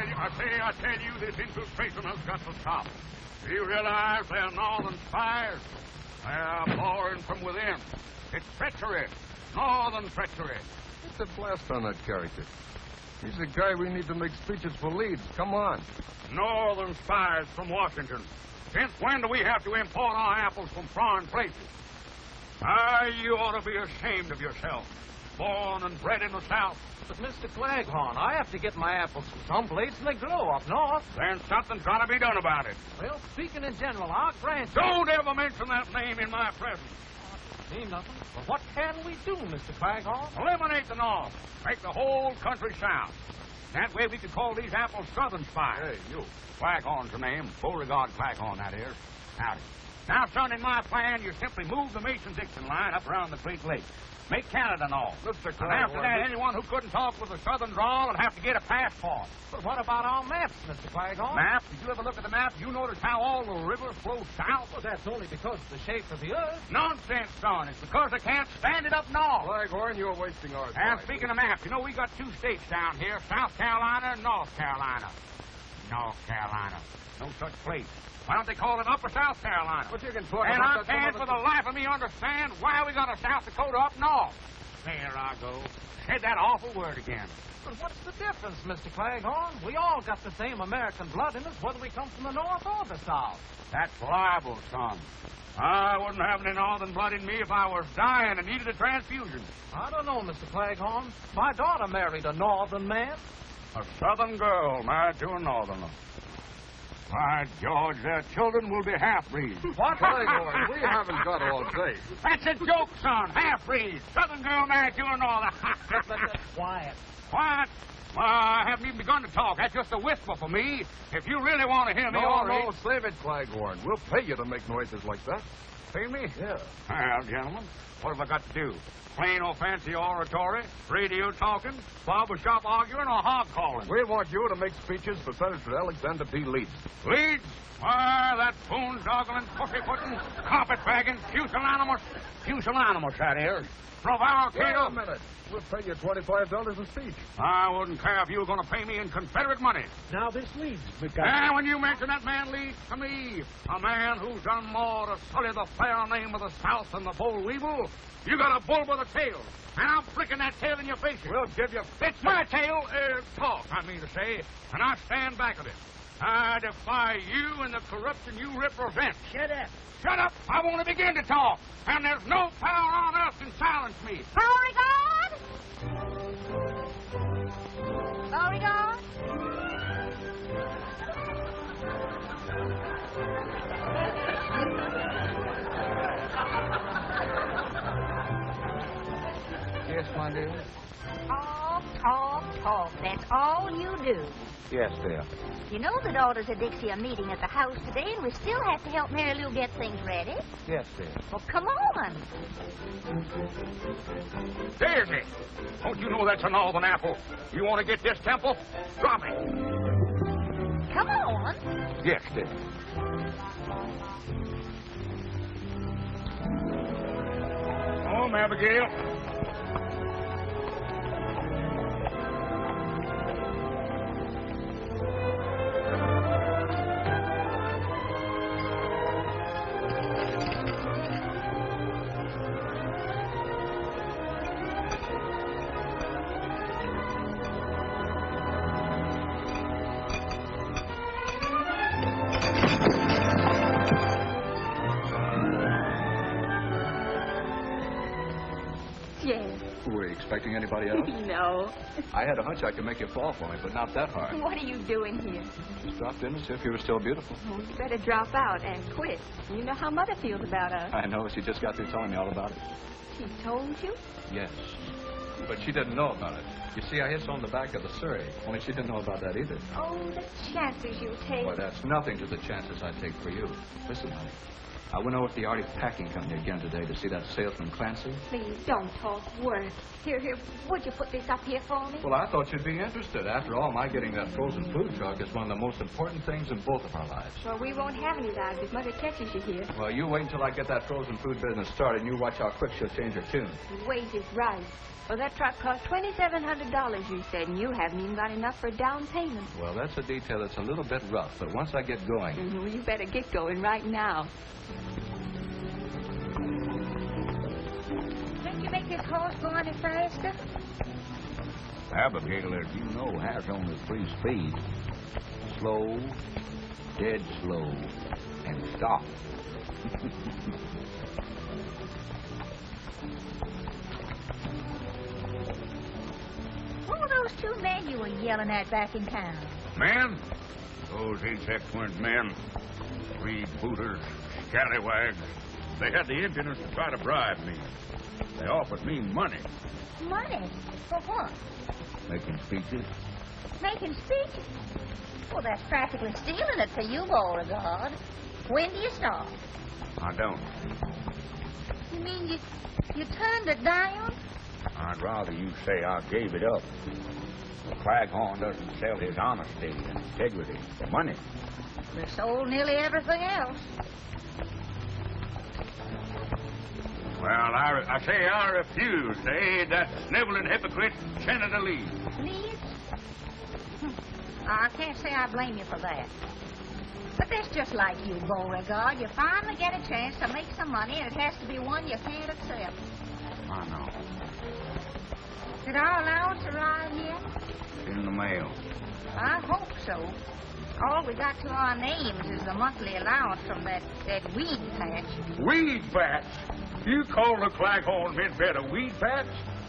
I tell you, this infiltration has got to stop. Do you realize they're northern spies? They're boring from within. It's treachery. Northern treachery. It's a blast on that character. He's the guy we need to make speeches for Leeds. Come on. Northern spies from Washington. Since when do we have to import our apples from foreign places? You ought to be ashamed of yourself. Born and bred in the South. But, Mr. Claghorn, I have to get my apples from someplace, and they grow up north. Then something's got to be done about it. Well, speaking in general, I'll grant you... Don't ever mention that name in my presence. Mean nothing. But what can we do, Mr. Claghorn? Eliminate the North. Make the whole country South. That way we could call these apples Southern spies. Hey, you. Claghorn's the name. Beauregard Claghorn, that is. Howdy. Now, son, in my plan, you simply move the Mason-Dixon line up around the Great Lakes. Make Canada North. Mr. And after that, anyone who couldn't talk with a southern drawl would have to get a passport. But what about our maps, Mr. Claghorn? Map? Did you ever look at the map? You notice how all the rivers flow south? Well, that's only because of the shape of the earth. Nonsense, son. It's because they can't stand it up north. Claghorn, you're wasting our And time. speaking of maps, you know, we got two states down here, South Carolina and North Carolina. North Carolina. No such place. Why don't they call it Upper South Carolina? But you can talk And I about that can't some for the life of me understand why we got a South Dakota up north. There I go. Said that awful word again. But what's the difference, Mr. Claghorn? We all got the same American blood in us, whether we come from the north or the south. That's libel, son. I wouldn't have any northern blood in me if I was dying and needed a transfusion. I don't know, Mr. Claghorn. My daughter married a northern man. A southern girl married to a northerner. By George, their children will be half-breeds. What? Claghorn, we haven't got all day. That's a joke, son. Half-breeds. Southern girl married to a northerner. Quiet. What? I haven't even begun to talk. That's just a whisper for me. If you really want to hear me, all right. No, save it, Claghorn. We'll pay you to make noises like that. Pay me? Yeah. Well, gentlemen, what have I got to do? Plain old fancy oratory, radio talking, barber shop arguing, or hog calling? We want you to make speeches for Senator Alexander P. Leeds. Leeds? Why, that boondoggling, pussyfooting, carpetbagging, pusillanimous, that is. Wait Prevaricator. a minute. We'll pay you $25 a speech. I wouldn't care if you were going to pay me in Confederate money. Now this Leeds, we've got... And when you mention that man Leeds to me, a man who's done more to sully the fair name of the South than the boll weevil, you got a bull with a tail. And I'm flicking that tail in your face. We'll give you... It's my tail, talk, I mean to say, and I stand back of it. I defy you and the corruption you represent. Shut up. Shut up! I want to begin to talk, and there's no power on earth can silence me. Beauregard? Beauregard? Yes, my dear? Talk. That's all you do. Yes, dear. You know the daughters of Dixie are meeting at the house today, and we still have to help Mary Lou get things ready. Yes, dear. Well, come on. Daisy! Don't you know that's a northern apple? You want to get this temple? Drop it. Come on. Yes, dear. Home, Abigail. Expecting anybody else? No. I had a hunch I could make you fall for me, but not that hard. What are you doing here? Just dropped in to see if you were still beautiful. Oh, you better drop out and quit. You know how Mother feels about us. I know. She just got through telling me all about it. She told you? Yes. But she didn't know about it. You see, I hit on the back of the Surrey. Only she didn't know about that either. Oh, the chances you take. Well, that's nothing to the chances I take for you. Listen, honey. I went over to the Arctic Packing Company again today to see that salesman Clancy. Please, don't talk work. Here, would you put this up here for me? Well, I thought you'd be interested. After all, my getting that frozen food truck is one of the most important things in both of our lives. Well, we won't have any lives if Mother catches you here. Well, you wait until I get that frozen food business started, and you watch how quick she'll change her tune. Wait is right. Well, that truck cost $2,700, you said, and you haven't even got enough for a down payment. Well, that's a detail that's a little bit rough, but once I get going... Well, you better get going right now. Can't you make this horse go any faster? Abigail, as you know, has only 3 speeds. Slow, dead slow, and stop. Who were those 2 men you were yelling at back in town? Men? Those inexperienced men. Freebooters, scallywags. They had the impudence to try to bribe me. They offered me money. Money? For what? Making speeches. Making speeches? Well, that's practically stealing it for you, Beauregard. When do you start? I don't. You mean you turned it down? I'd rather you say I gave it up. The Claghorn doesn't sell his honesty and integrity for money. We sold nearly everything else. Well, I say I refuse to aid that sniveling hypocrite, Senator Lee. Leeds? I can't say I blame you for that. But that's just like you, Beauregard. You finally get a chance to make some money, and it has to be one you can't accept. I know. Did our allowance arrive yet? In the mail. I hope so. All we got to our names is the monthly allowance from that weed patch. Weed patch? You call the Claghorn mint bed a weed patch?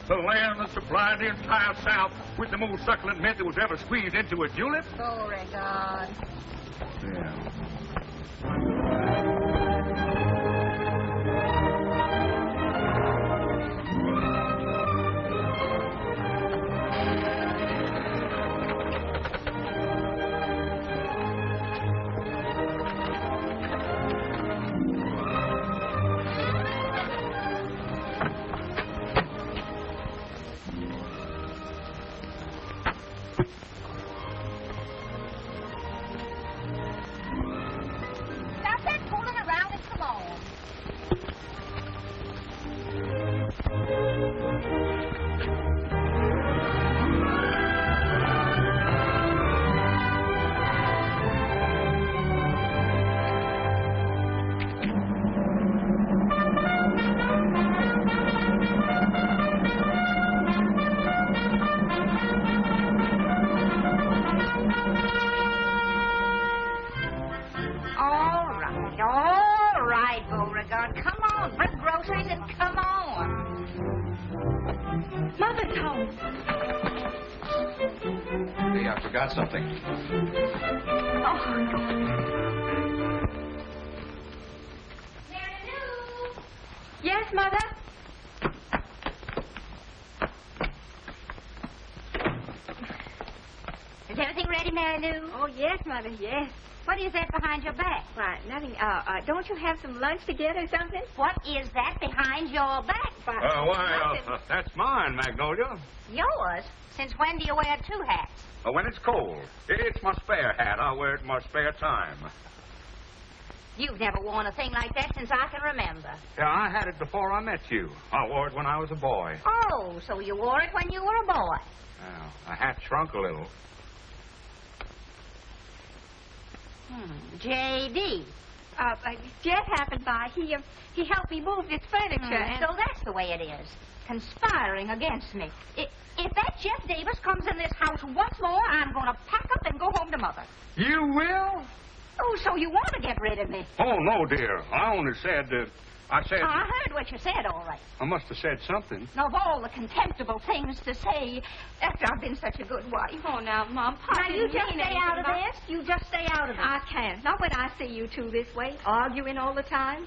The land that supplied the entire South with the most succulent mint that was ever squeezed into a julep? Beauregard. Yeah. Something. Oh. Yes, Mother? Is everything ready, Mary Lou? Oh, yes, Mother, yes. What is that behind your back? Why, nothing. Don't you have some lunch to get or something? What is that behind your back? That's mine, Magnolia. Yours? Since when do you wear 2 hats? When it's cold. It's my spare hat. I wear it in my spare time. You've never worn a thing like that since I can remember. Yeah, I had it before I met you. I wore it when I was a boy. Oh, so you wore it when you were a boy. Well, the hat shrunk a little. J.D. Jeff happened by. He helped me move this furniture. And So that's the way it is. Conspiring against me. If that Jeff Davis comes in this house once more, I'm going to pack up and go home to Mother. You will? Oh, so you want to get rid of me? Oh, no, dear. I only said that... I heard what you said, all right. I must have said something. Of all the contemptible things to say after I've been such a good wife. Oh, now, Mom, Papa, Now, you just stay out of this. You just stay out of it. I can't. Not when I see you two this way, arguing all the time.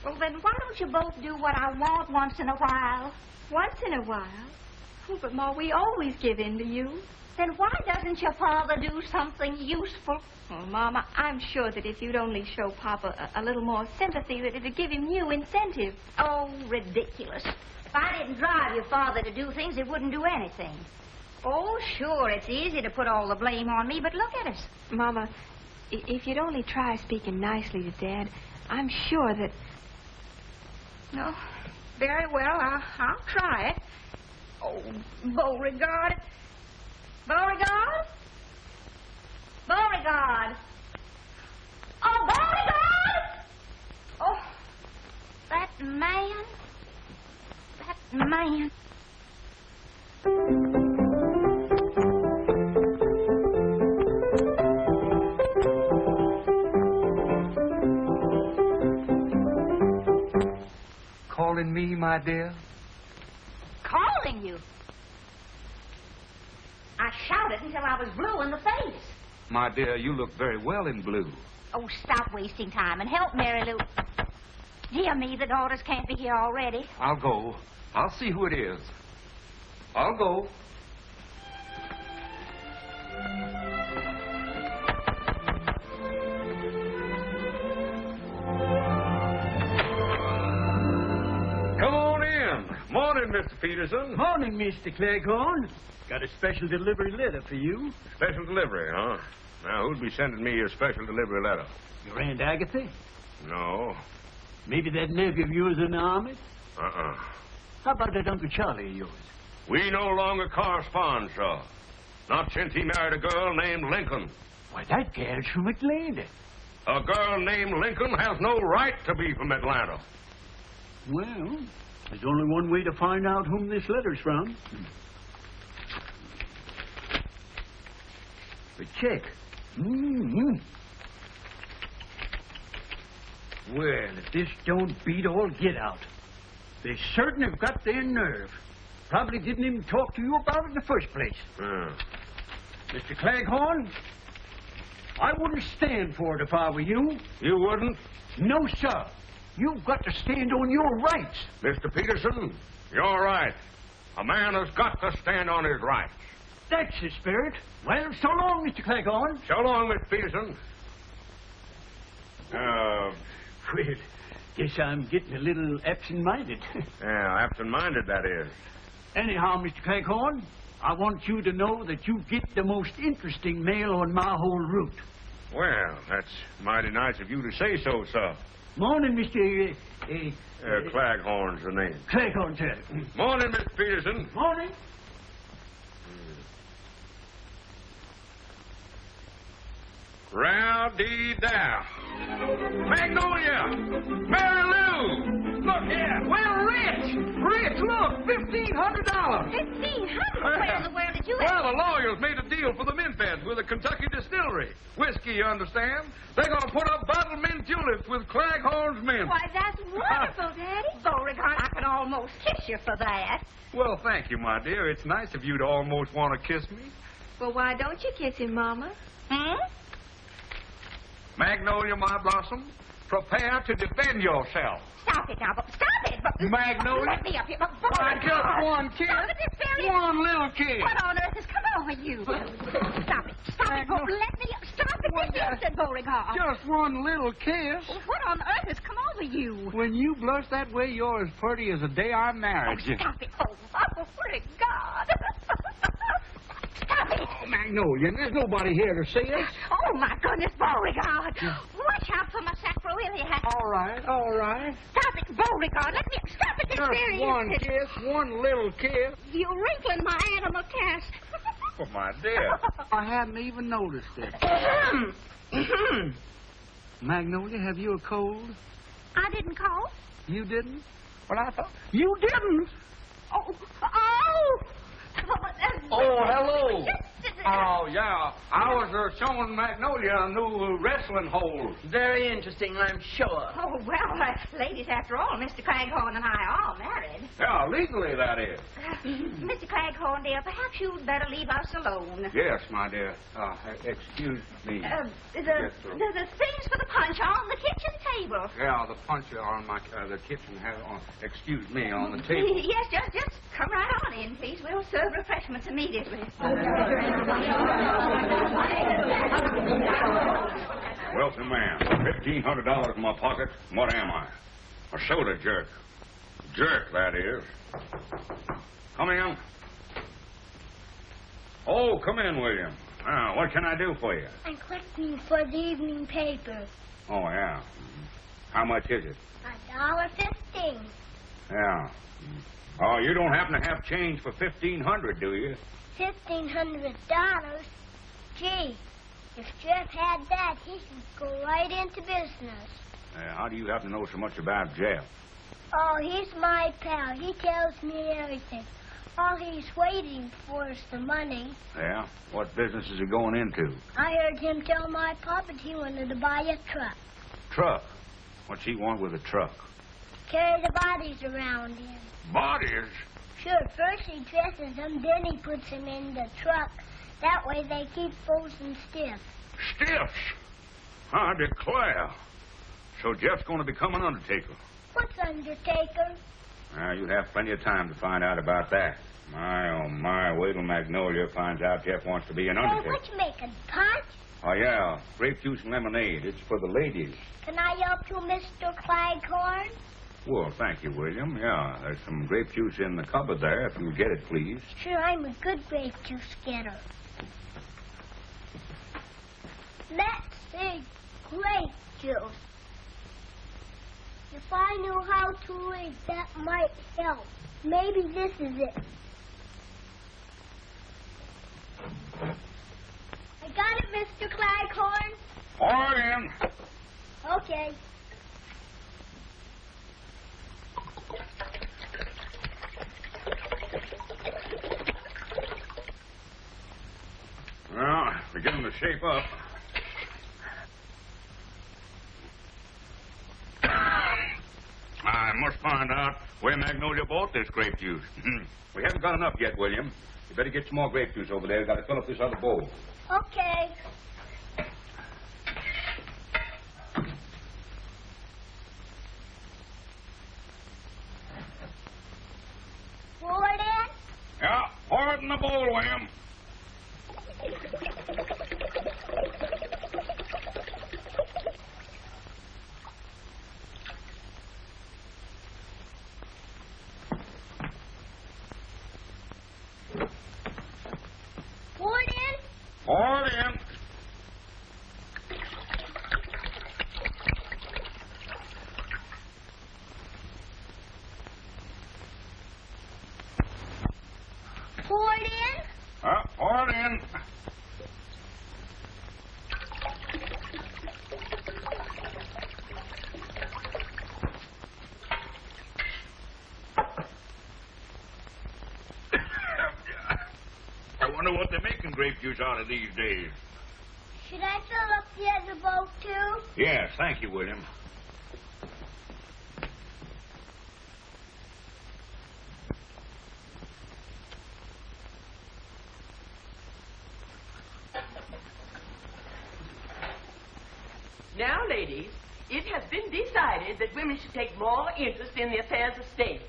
Well, then why don't you both do what I want once in a while? Once in a while? Oh, but, Ma, we always give in to you. Then why doesn't your father do something useful? Oh, Mama, I'm sure that if you'd only show Papa a little more sympathy, that it'd give him new incentive. Oh, ridiculous. If I didn't drive your father to do things, he wouldn't do anything. Oh, sure, it's easy to put all the blame on me, but look at us. Mama, if you'd only try speaking nicely to Dad, I'm sure that... No, very well, I'll try it. Oh, Beauregard. Beauregard? Beauregard! Oh, Beauregard! Oh, that man. That man. Calling me, my dear? Calling you? I shouted until I was blue in the face. My dear, you look very well in blue. Oh, stop wasting time and help Mary Lou. Dear me, the daughters can't be here already. I'll go. I'll see who it is. I'll go. Come on in. Morning, Mr. Peterson. Morning, Mr. Cleghorn. Got a special delivery letter for you. Special delivery, huh? Now, who'd be sending me a special delivery letter? Your Aunt Agatha? No. Maybe that nephew of yours in the army? Uh-uh. How about that Uncle Charlie of yours? We no longer correspond, sir. Not since he married a girl named Lincoln. Why, that gal's from Atlanta. A girl named Lincoln has no right to be from Atlanta. Well, there's only one way to find out whom this letter's from. The check. Mm-hmm. Well, if this don't beat all get out. They certain have got their nerve. Probably didn't even talk to you about it in the first place. Mr. Cleghorn, I wouldn't stand for it if I were you. You wouldn't? No, sir. You've got to stand on your rights. Mr. Peterson, you're right. A man has got to stand on his rights. That's the spirit. Well, so long, Mr. Cleghorn. So long, Mr. Peterson. Well, guess I'm getting a little absent-minded. Yeah, absent-minded, that is. Anyhow, Mr. Cleghorn, I want you to know that you get the most interesting mail on my whole route. Well, that's mighty nice of you to say so, sir. Morning, Mr. Claghorn's the name. Cleghorn, sir. Morning, Mr. Peterson. Morning. Row-dee-dow. Magnolia! Mary Lou! Look here! Well, Rich! Rich, look! $1,500! $1,500? Where in the world did you Well, the lawyers made a deal for the mint beds with a Kentucky distillery. Whiskey, you understand? They're going to put up bottled mint tulips with Claghorn's mint. Why, that's wonderful, Daddy. Beauregard, I could almost kiss you for that. Well, thank you, my dear. It's nice of you to almost want to kiss me. Well, why don't you kiss him, Mama? Hmm? Magnolia, my blossom, prepare to defend yourself. Stop it now, stop it! Magnolia? Let me up here, Why, just one kiss. Stop it, this very... One little kiss. What on earth has come over you? Stop it, let me up. Stop it this instant, Beauregard. Just one little kiss. What on earth has come over you? When you blush that way, you're as pretty as the day I married you. Stop it. Oh, Beauregard. Stop it. Oh, Magnolia, there's nobody here to see us. Oh, my goodness, Beauregard. Watch out for my sacroiliac. All right. Stop it, Beauregard. Let me... Stop it this very Just one instant. kiss, one little kiss. You're wrinkling my animal cast. Oh, my dear. I hadn't even noticed it. Magnolia, have you a cold? I didn't call. You didn't? Well, I thought... You didn't? Oh. Oh, hello. Oh, yeah. I was showing Magnolia a new wrestling hold. Very interesting, I'm sure. Oh, well, ladies, after all, Mr. Claghorn and I are all married. Yeah, legally, that is. Mr. Claghorn, dear, perhaps you'd better leave us alone. Yes, my dear. Excuse me. The things for the punch are on the kitchen table. Yeah, the punch on the kitchen excuse me, on the table. Yes, just come right on in, please. We'll serve refreshments immediately. Wealthy man, $1,500 in my pocket. What am I? A soda jerk. Jerk, that is. Come in. Oh, come in, William. What can I do for you? I'm collecting for the evening paper. Oh, yeah. How much is it? $1.15. Yeah. Oh, you don't happen to have change for $1,500, do you? $1,500? Gee, if Jeff had that, he could go right into business. How do you happen to know so much about Jeff? Oh, he's my pal. He tells me everything. All he's waiting for is the money. Yeah? What business is he going into? I heard him tell my papa that he wanted to buy a truck. Truck? What's he want with a truck? Carry the bodies around in. Bodies? Sure, first he dresses them, then he puts them in the truck. That way they keep frozen stiff. Stiffs? I declare. So Jeff's going to become an undertaker. What's undertaker? You'll have plenty of time to find out about that. My, oh, my. Wait till Magnolia finds out Jeff wants to be an undertaker. Hey, what you making, punch? Oh, yeah. Grape juice and lemonade. It's for the ladies. Can I help you, Mr. Claghorn? Well, thank you, William. Yeah, there's some grape juice in the cupboard there, if you'll get it, please. Sure, I'm a good grape juice getter. Let's see, grape juice. If I knew how to read, that might help. Maybe this is it. I got it, Mr. Claghorn. All right, in. Okay. Well, beginning to shape up. I must find out where Magnolia bought this grape juice. We haven't got enough yet, William. You better get some more grape juice over there. We've got to fill up this other bowl. Okay. Pour it in? Yeah, pour it in the bowl, William. Pour it in? Pour it in. Pour it in? Pour it in. I wonder what they're making grape juice out of these days. Should I fill up the other bowl, too? Yes, thank you, William. Now, ladies, it has been decided that women should take more interest in the affairs of state.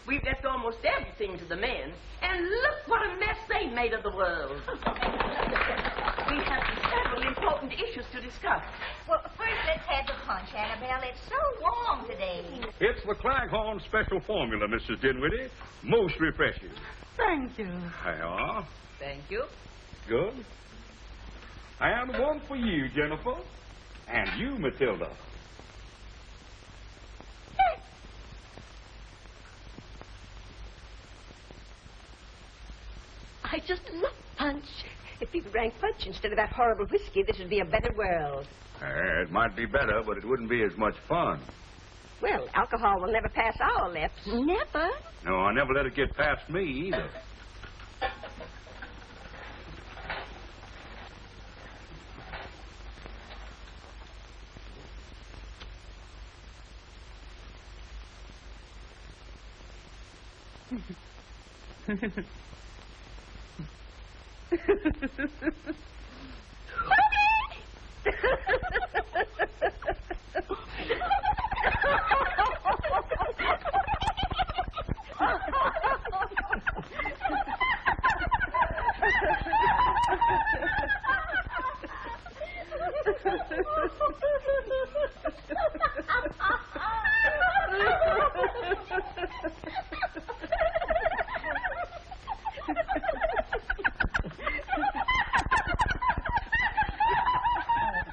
We've left almost everything to the men, and look what a mess they made of the world. We have several important issues to discuss. Well, first let's have the punch, Annabelle. It's so warm today. It's the Claghorn special formula, Mrs. Dinwiddie. Most refreshing. Thank you. Hi, Thank you. good. And one for you, Jennifer. And you, Matilda. I just love punch. If people drank punch instead of that horrible whiskey, this would be a better world. It might be better, but it wouldn't be as much fun. Well, alcohol will never pass our lips. Never? No, I never let it get past me, either.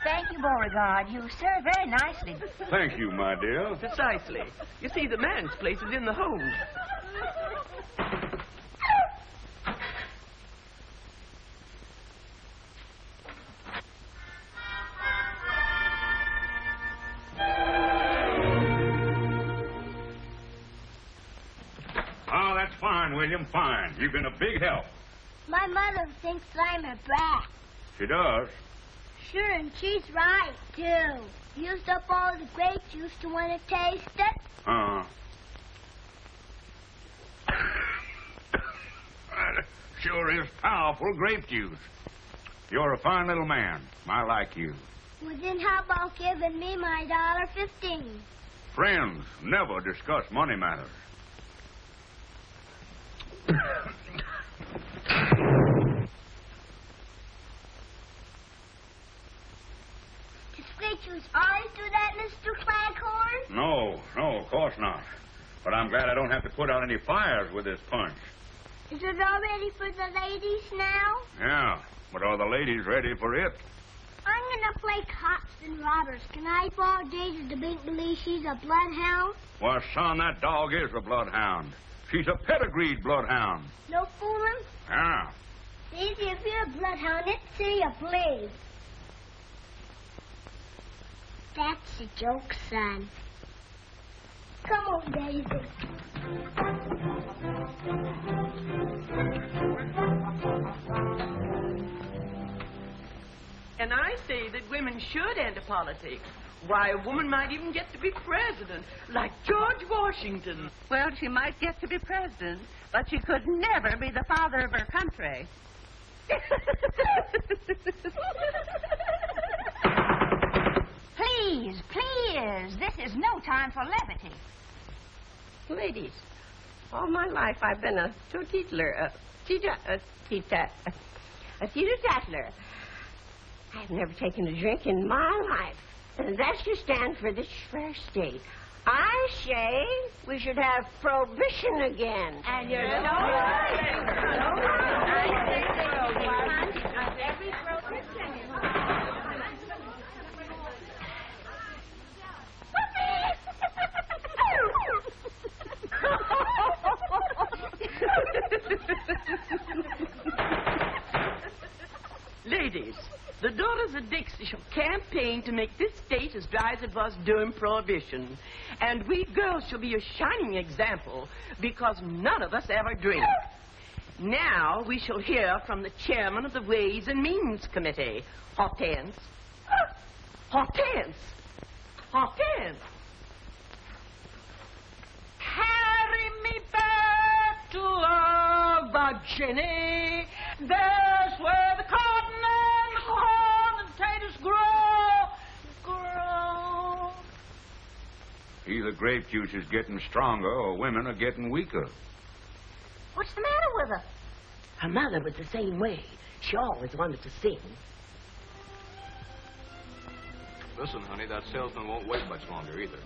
Thank you, Beauregard. You served very nicely. Thank you, my dear. Precisely. You see, the man's place is in the home. Oh, that's fine, William, fine. You've been a big help. My mother thinks I'm a brat. She does. Sure, and she's right, too. Used up all the grape juice to want to taste it. Sure is powerful grape juice. You're a fine little man. I like you. Well, then how about giving me my $1.15? Friends never discuss money matters. Does grape juice always do that, Mr. Claghorn? No, of course not. But I'm glad I don't have to put out any fires with this punch. Is it all ready for the ladies now? Yeah, but are the ladies ready for it? I'm gonna play cops and robbers. Can I borrow Daisy to make believe she's a bloodhound? Well, son, that dog is a bloodhound. She's a pedigreed bloodhound. No fooling? Yeah. Daisy, if you're a bloodhound, let's see you play. That's a joke, son. Come on, Daisy. And I say that women should enter politics. Why, a woman might even get to be president, like George Washington. Well, she might get to be president, but she could never be the father of her country. Please, please. This is no time for levity. Ladies, all my life I've been a teetotaler, a teetotaler. I've never taken a drink in my life. And that's to stand for this fair state. I say we should have prohibition again. And you're so Ladies, the Daughters of Dixie shall campaign to make this state as dry as it was during Prohibition. And we girls shall be a shining example because none of us ever drink. Now we shall hear from the chairman of the Ways and Means Committee. Hortense. Hortense. Hortense. Carry me back to old Virginia. There's where the cotton and corn and potatoes grow. Either grape juice is getting stronger or women are getting weaker. What's the matter with her? Her mother was the same way. She always wanted to sing. Listen, honey, that salesman won't wait much longer either.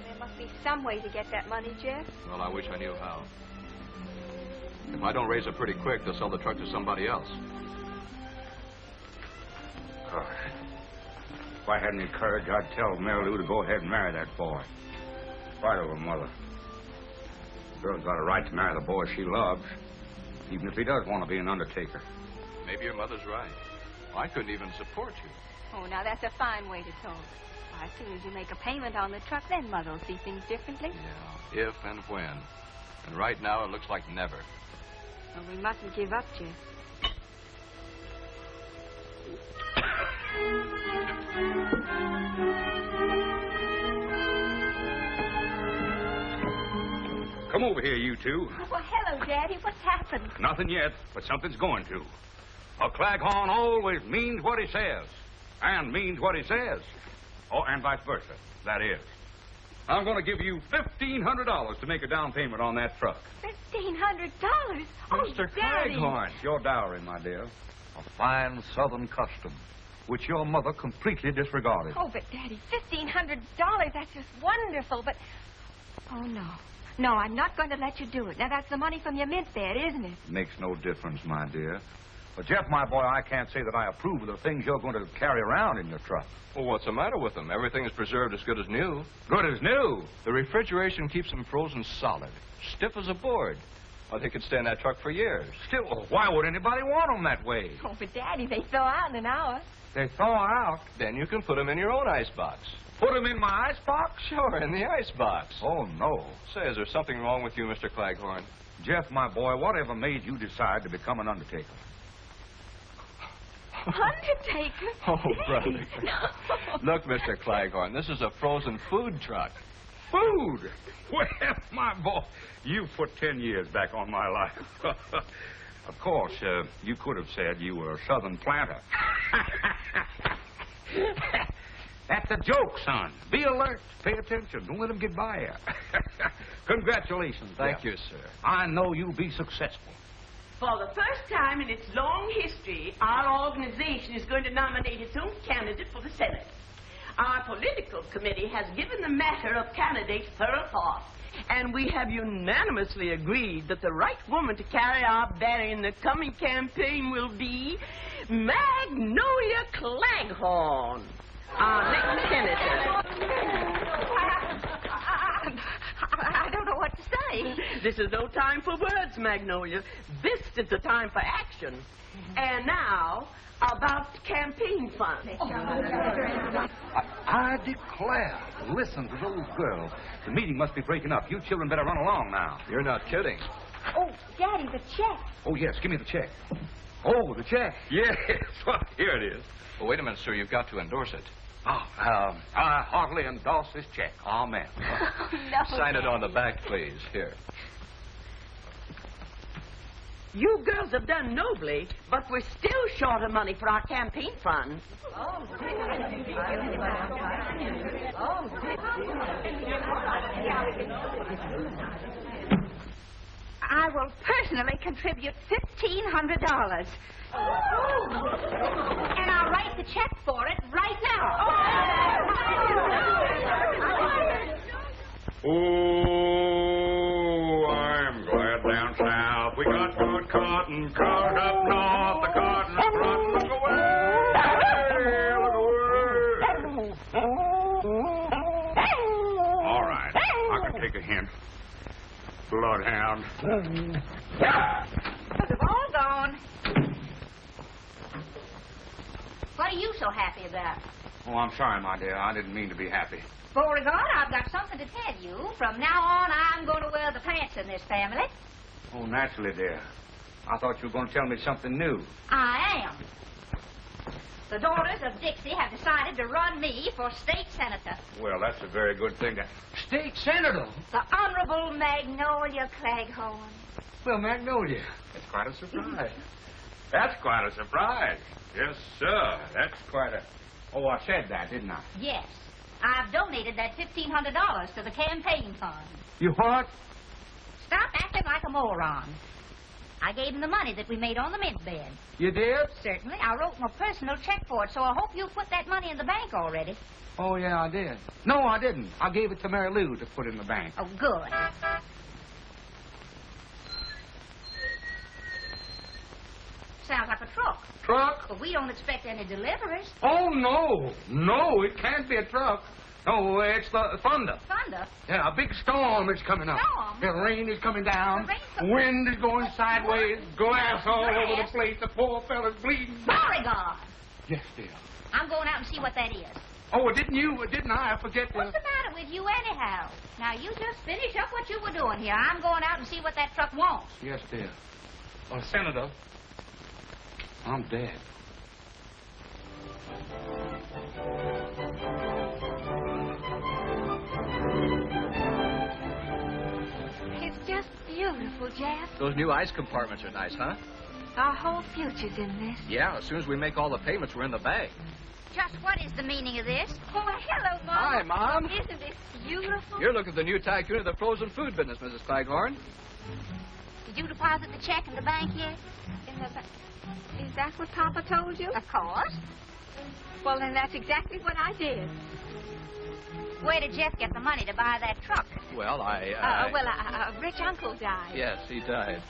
There must be some way to get that money, Jeff. Well, I wish I knew how. If I don't raise it pretty quick, they'll sell the truck to somebody else. God. If I had any courage, I'd tell Mary Lou to go ahead and marry that boy. In spite of her mother. The girl's got a right to marry the boy she loves, even if he does want to be an undertaker. Maybe your mother's right. I couldn't even support you. Oh, now that's a fine way to talk. Why, as soon as you make a payment on the truck, then Mother will see things differently. Yeah, if and when. And right now, it looks like never. Well, we mustn't give up, Jeff. Come over here, you two. Well, hello, Daddy. What's happened? Nothing yet, but something's going to. A Claghorn always means what he says, and means what he says. Oh, and vice versa. That is. I'm going to give you $1,500 to make a down payment on that truck. $1,500? Oh, Mr. Daddy. Claghorn. Your dowry, my dear. A fine Southern custom, which your mother completely disregarded. Oh, but Daddy, $1,500, that's just wonderful, but... Oh, no. No, I'm not going to let you do it. Now, that's the money from your mint bed, isn't it? Makes no difference, my dear. But, Jeff, my boy, I can't say that I approve of the things you're going to carry around in your truck. Well, what's the matter with them? Everything is preserved as good as new. Good as new. The refrigeration keeps them frozen solid, stiff as a board. Well, they could stay in that truck for years. Still, why would anybody want them that way? Oh, but Daddy, they thaw out in an hour. They thaw out. Then you can put them in your own icebox. Put them in my icebox? Sure, in the icebox. Oh, no. Say, is there something wrong with you, Mr. Claghorn? Jeff, my boy, whatever made you decide to become an undertaker? Undertaker? Oh, brother. No. Look, Mr. Claghorn, this is a frozen food truck. Food? Well, my boy, you put 10 years back on my life. Of course, you could have said you were a Southern planter. That's a joke, son. Be alert. Pay attention. Don't let them get by you. Congratulations, Thank Jeff. you, sir. I know you'll be successful. For the first time in its long history, our organization is going to nominate its own candidate for the Senate. Our political committee has given the matter of candidates thorough thought, and we have unanimously agreed that the right woman to carry our banner in the coming campaign will be Magnolia Claghorn, our next senator. I don't know what to say. This is no time for words, Magnolia. This is the time for action. And now, about campaign funds. I declare. Listen to those girls. The meeting must be breaking up. You children better run along now. You're not kidding. Oh, Daddy, the check. Oh, yes. Give me the check. Oh, the check. Yes. Well, here it is. Well, wait a minute, sir. You've got to endorse it. Oh, I heartily endorse this check. Amen. No, Sign it on the Daddy. back, please. Here. You girls have done nobly, but we're still short of money for our campaign funds. I will personally contribute $1,500. And I'll write the check for it right now. Oh, I'm glad down south we got good cotton, cause up north the cotton's front. Look away, look away. All right, I can take a hint. Bloodhound. They're all gone. What are you so happy about? Oh, I'm sorry, my dear. I didn't mean to be happy. Beauregard, I've got something to tell you. From now on, I'm going to wear the pants in this family. Oh, naturally, dear. I thought you were going to tell me something new. I am. The daughters of Dixie have decided to run me for state senator. Well, that's a very good thing. State senator? The Honorable Magnolia Claghorn. Well, Magnolia, that's quite a surprise. That's quite a surprise. Yes, sir. That's quite a... Oh, I said that, didn't I? Yes. I've donated that $1,500 to the campaign fund. You what? Stop acting like a moron. I gave him the money that we made on the mint bed. You did? Certainly. I wrote him a personal check for it, so I hope you put that money in the bank already. Oh, yeah, I did. No, I didn't. I gave it to Mary Lou to put in the bank. Oh, good. Sounds like a truck. Truck? But we don't expect any deliveries. Oh, no. No, it can't be a truck. No, it's the thunder. Thunder? Yeah, a big storm is coming up. Storm? The rain is coming down. The rain's coming- Wind is going sideways. Glass all over the Glass? place. The poor fella's bleeding. Beauregard! Yes, dear. I'm going out and see what that is. Oh, didn't I? I forget What's the matter with you anyhow? Now, you just finish up what you were doing here. I'm going out and see what that truck wants. Yes, dear. Senator, I'm dead. It's just beautiful, Jeff. Those new ice compartments are nice, huh? Our whole future's in this. Yeah, as soon as we make all the payments, we're in the bag. Just what is the meaning of this? Oh, hello, Mom. Hi, Mom. Isn't this beautiful? You're looking at the new tycoon of the frozen food business, Mrs. Claghorn. Did you deposit the check in the bank yet? Is that what Papa told you? Of course. Well, then that's exactly what I did. Where did Jeff get the money to buy that truck? Well, a rich uncle died. Yes, he died.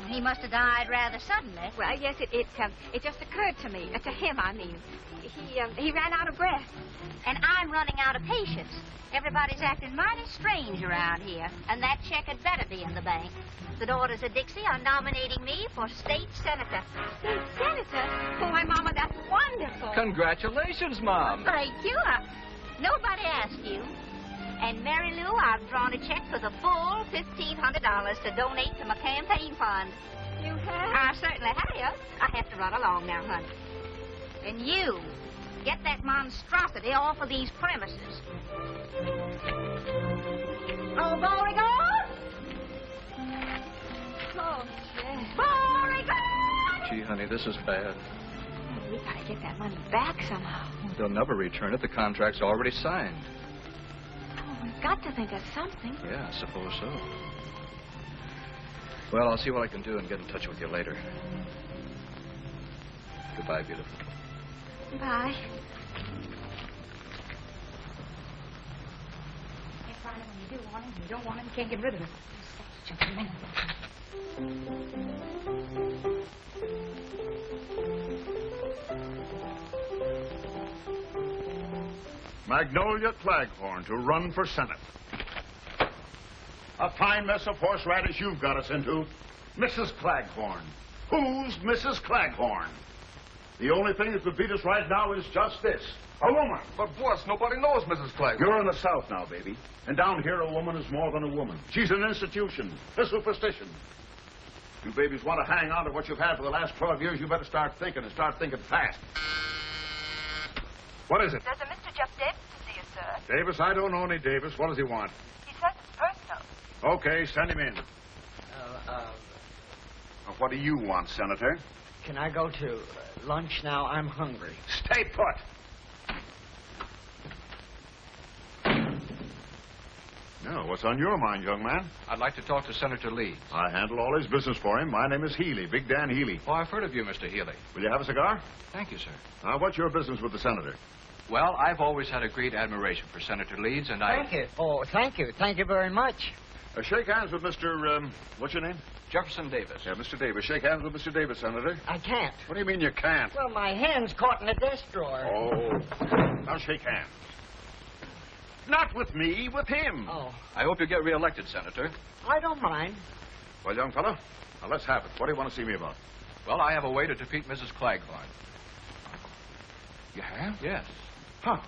He must have died rather suddenly. Well, yes, it just occurred to me. To him, I mean. He ran out of breath. And I'm running out of patience. Everybody's acting mighty strange around here. And that check had better be in the bank. The daughters of Dixie are nominating me for state senator. State senator? Why, Mama, that's wonderful. Congratulations, Mom. Thank you. Nobody asked you. And Mary Lou, I've drawn a check for the full $1,500 to donate to my campaign fund. You have? I certainly have. I have to run along now, honey. And you, get that monstrosity off of these premises. Oh, Beauregard! Oh, Jeff. Beauregard! Gee, honey, this is bad. We gotta get that money back somehow. They'll never return it. The contract's already signed. Oh, we've got to think of something. Yeah, I suppose so. Well, I'll see what I can do and get in touch with you later. Goodbye, beautiful. Bye. It's right when you do want him. You don't want him, you can't get rid of him. Magnolia Claghorn to run for Senate. A fine mess of horseradish you've got us into. Mrs. Claghorn. Who's Mrs. Claghorn? The only thing that could beat us right now is just this. A woman. But, boss, nobody knows Mrs. Claghorn. You're in the South now, baby. And down here, a woman is more than a woman. She's an institution, a superstition. You babies want to hang on to what you've had for the last 12 years, you better start thinking and start thinking fast. What is it? There's a Mr. Jeff Davis to see you, sir. Davis? I don't know any Davis. What does he want? He says it's personal. Okay, send him in. What do you want, Senator? Can I go to lunch now? I'm hungry. Stay put. Now, what's on your mind, young man? I'd like to talk to Senator Leeds. I handle all his business for him. My name is Healy, Big Dan Healy. Oh, I've heard of you, Mr. Healy. Will you have a cigar? Thank you, sir. What's your business with the senator? Well, I've always had a great admiration for Senator Leeds, and Thank you. Oh, thank you. Thank you very much. Shake hands with Mr. What's your name? Jefferson Davis. Yeah, Mr. Davis. Shake hands with Mr. Davis, Senator. I can't. What do you mean you can't? Well, my hand's caught in the desk drawer. Oh. Now shake hands. Not with me, with him. Oh. I hope you get reelected, Senator. I don't mind. Well, young fella, now let's have it. What do you want to see me about? Well, I have a way to defeat Mrs. Claghorn. You have? Yes. Huh.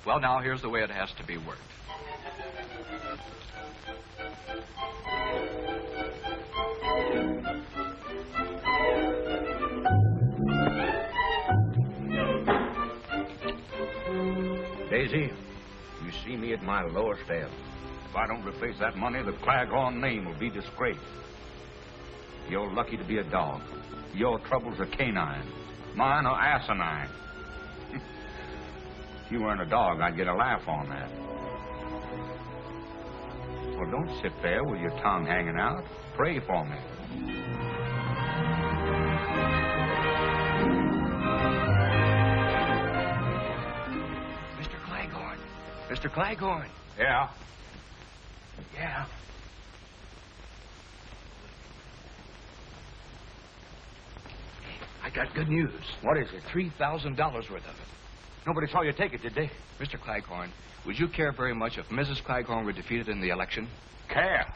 Well, now, here's the way it has to be worked. Daisy, you see me at my lowest ebb. If I don't replace that money, the Claghorn name will be disgraced. You're lucky to be a dog. Your troubles are canine. Mine are asinine. If you weren't a dog, I'd get a laugh on that. Well, don't sit there with your tongue hanging out. Pray for me. Mr. Claghorn. Mr. Claghorn. Yeah? Yeah. I got good news. What is it? $3,000 worth of it. Nobody saw you take it, did they? Mr. Claghorn, would you care very much if Mrs. Claghorn were defeated in the election? Care?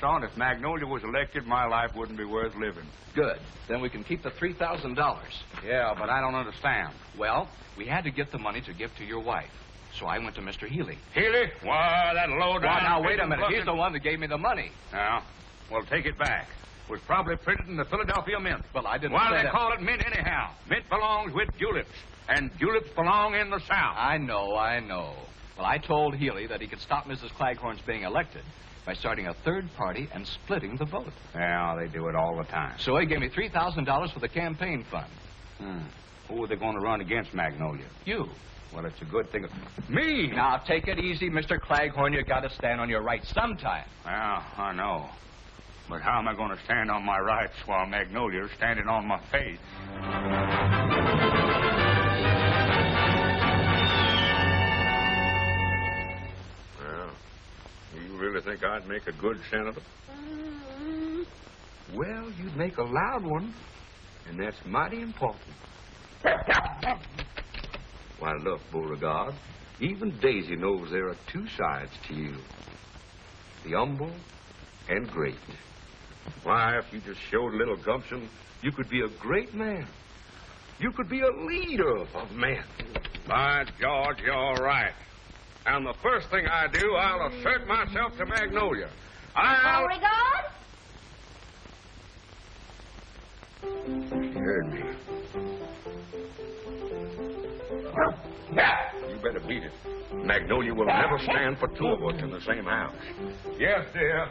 Son, if Magnolia was elected, my life wouldn't be worth living. Good. Then we can keep the $3,000. Yeah, but I don't understand. Well, we had to get the money to give to your wife. So I went to Mr. Healy. Healy? Why, that low-down... Well, now, wait a minute. He's the one that gave me the money. Now, well, take it back. It was probably printed in the Philadelphia Mint. Well, I didn't Why say they that. call it mint anyhow? Mint belongs with juleps, and juleps belong in the South. I know. Well, I told Healy that he could stop Mrs. Claghorn's being elected by starting a third party and splitting the vote. Yeah, they do it all the time. So he gave me $3,000 for the campaign fund. Who are they going to run against, Magnolia? You. Well, it's a good thing. Me? Now, take it easy, Mr. Claghorn. You got to stand on your rights sometime. Yeah, I know. But how am I going to stand on my rights while Magnolia's standing on my face? Well, you really think I'd make a good senator? Well, you'd make a loud one, and that's mighty important. Why, look, Beauregard, even Daisy knows there are two sides to you. The humble and great. Why, if you just showed a little gumption, you could be a great man. You could be a leader of men. By George, you're right. And the first thing I do, I'll assert myself to Magnolia. Beauregard? She heard me. You better beat it. Magnolia will never stand for two of us in the same house. Yes, dear.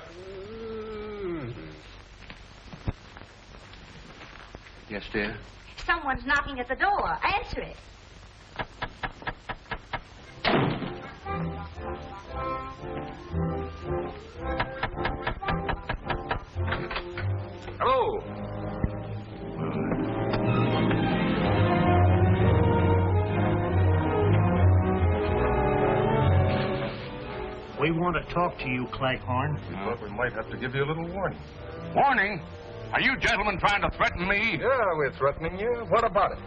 Yes, dear? Someone's knocking at the door. Answer it. Hello. We want to talk to you, Claghorn. We thought we might have to give you a little warning. Warning? Are you gentlemen trying to threaten me? Yeah, we're threatening you. What about it?